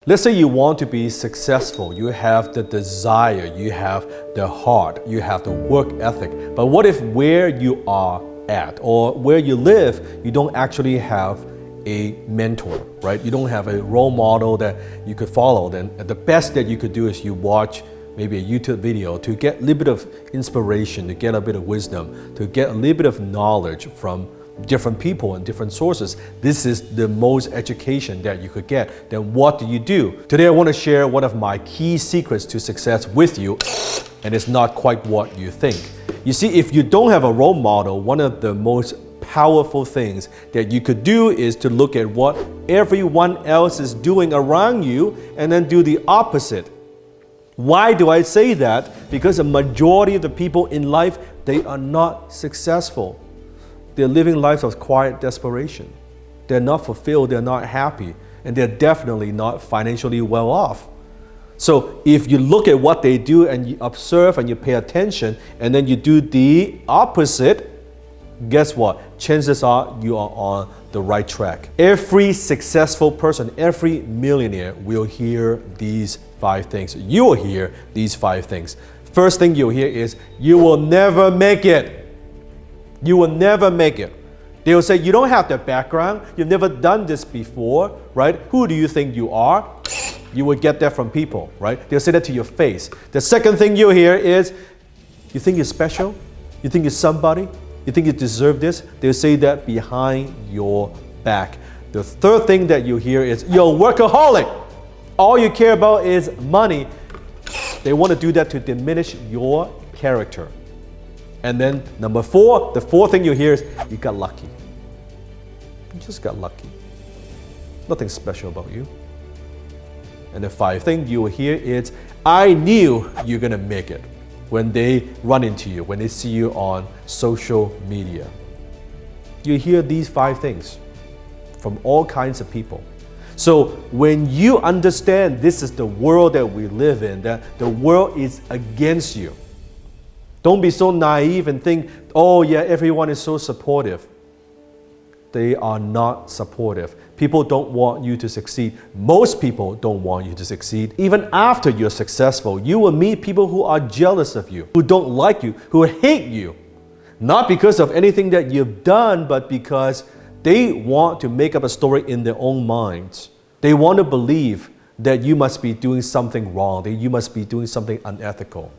Let's say you want to be successful, you have the desire, you have the heart, you have the work ethic. But what if where you are at or where you live, you don't actually have a mentor, right? You don't have a role model that you could follow. Then the best that you could do is you watch maybe a YouTube video to get a little bit of inspiration, to get a bit of wisdom, to get a little bit of knowledge from different people and different sources. This is the most education that you could get. Then what do? Today I want to share one of my key secrets to success with you, and it's not quite what you think. You see, if you don't have a role model, one of the most powerful things that you could do is to look at what everyone else is doing around you and then do the opposite. Why do I say that? Because the majority of the people in life, they are not successful. They're living lives of quiet desperation. They're not fulfilled, they're not happy, and they're definitely not financially well off. So if you look at what they do and you observe and you pay attention and then you do the opposite, guess what? Chances are you are on the right track. Every successful person, every millionaire will hear these 5 things. You will hear these 5 things. First thing you'll hear is, you will never make it. You will never make it. They will say, you don't have the background. You've never done this before, right? Who do you think you are? You will get that from people, right? They'll say that to your face. The second thing you'll hear is, you think you're special? You think you're somebody? You think you deserve this? They'll say that behind your back. The third thing that you hear is, you're a workaholic. All you care about is money. They want to do that to diminish your character. And then number 4, the 4th thing you hear is, you got lucky. You just got lucky. Nothing special about you. And the 5th thing you will hear is, I knew you're gonna make it, when they run into you, when they see you on social media. You hear these 5 things from all kinds of people. So when you understand this is the world that we live in, that the world is against you, don't be so naive and think, oh yeah, everyone is so supportive. They are not supportive. People don't want you to succeed. Most people don't want you to succeed. Even after you're successful, you will meet people who are jealous of you, who don't like you, who hate you. Not because of anything that you've done, but because they want to make up a story in their own minds. They want to believe that you must be doing something wrong, that you must be doing something unethical,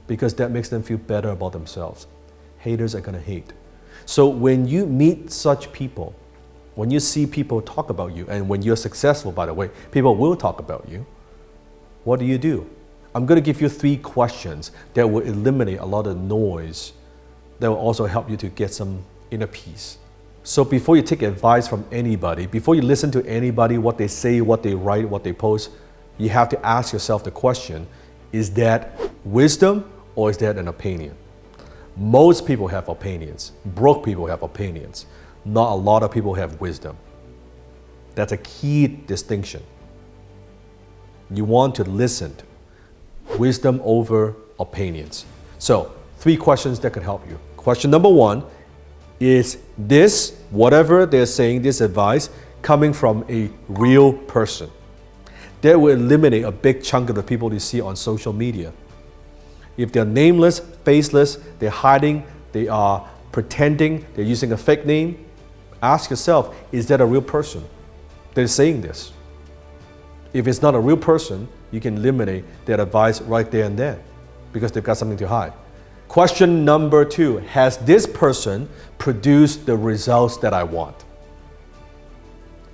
because that makes them feel better about themselves. Haters are going to hate. So when you meet such people, when you see people talk about you, and when you're successful, by the way, people will talk about you, what do? I'm going to give you 3 questions that will eliminate a lot of noise, that will also help you to get some inner peace. So before you take advice from anybody, before you listen to anybody, what they say, what they write, what they post, you have to ask yourself the question, is that wisdom or is that an opinion? Most people have opinions. Broke people have opinions. Not a lot of people have wisdom. That's a key distinction. You want to listen. Wisdom over opinions. So, 3 questions that could help you. Question number 1, is this, whatever they're saying, this advice, coming from a real person? That will eliminate a big chunk of the people you see on social media. If they're nameless, faceless, they're hiding, they are pretending, they're using a fake name, ask yourself, is that a real person? They're saying this. If it's not a real person, you can eliminate that advice right there and then, because they've got something to hide. Question number 2, has this person produced the results that I want?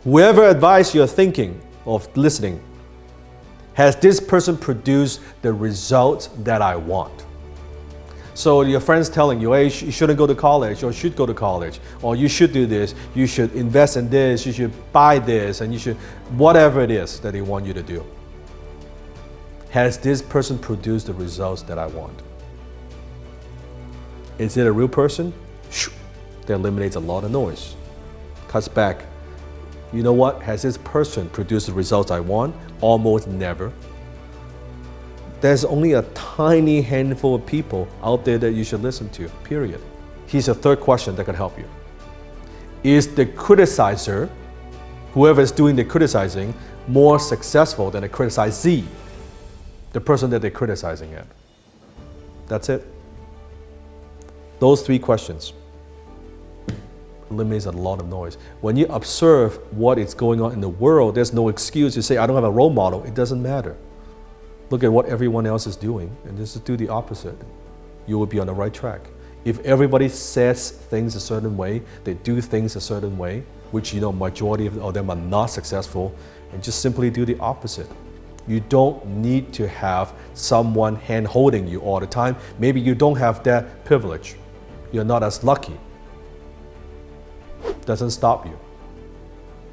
Whoever advice you're thinking of listening, has this person produced the results that I want? So your friends telling you, hey, you shouldn't go to college, or should go to college, or you should do this, you should invest in this, you should buy this, and you should, whatever it is that they want you to do. Has this person produced the results that I want? Is it a real person? That eliminates a lot of noise. Cuts back. You know what? Has this person produced the results I want? Almost never. There's only a tiny handful of people out there that you should listen to, period. Here's a 3rd question that can help you. Is the criticizer Whoever is doing the criticizing more successful than the criticizee, the person that they're criticizing at. That's it. Those 3 questions eliminates a lot of noise. When you observe what is going on in the world, there's no excuse to say, I don't have a role model. It doesn't matter. Look at what everyone else is doing and just do the opposite. You will be on the right track. If everybody says things a certain way, they do things a certain way, which majority of them are not successful, and just simply do the opposite. You don't need to have someone hand-holding you all the time. Maybe you don't have that privilege. You're not as lucky. Doesn't stop you.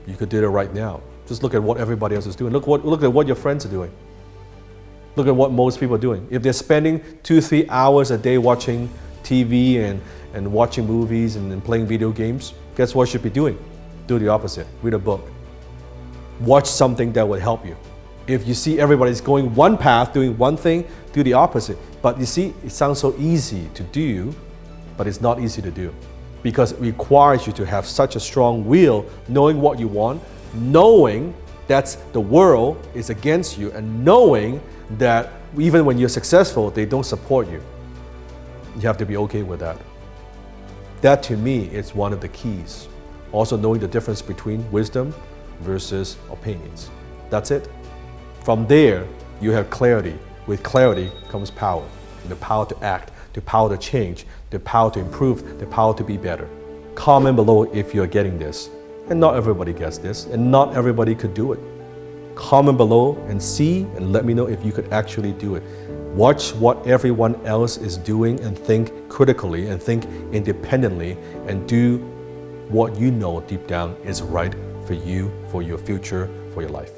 You could do it right now. Just look at what everybody else is doing. Look at what your friends are doing. Look at what most people are doing. If they're spending 2-3 hours a day watching TV and watching movies and playing video games, guess what you should be doing? Do the opposite. Read a book. Watch something that will help you. If you see everybody's going one path, doing one thing, do the opposite. But you see, it sounds so easy to do, but it's not easy to do. Because it requires you to have such a strong will, knowing what you want, knowing that the world is against you, and knowing that even when you're successful, they don't support you. You have to be okay with that. That to me is one of the keys. Also knowing the difference between wisdom versus opinions. That's it. From there, you have clarity. With clarity comes power. The power to act, the power to change, the power to improve, the power to be better. Comment below if you're getting this. And not everybody gets this, and not everybody could do it. Comment below and see and let me know if you could actually do it. Watch what everyone else is doing and think critically and think independently and do what you know deep down is right for you, for your future, for your life.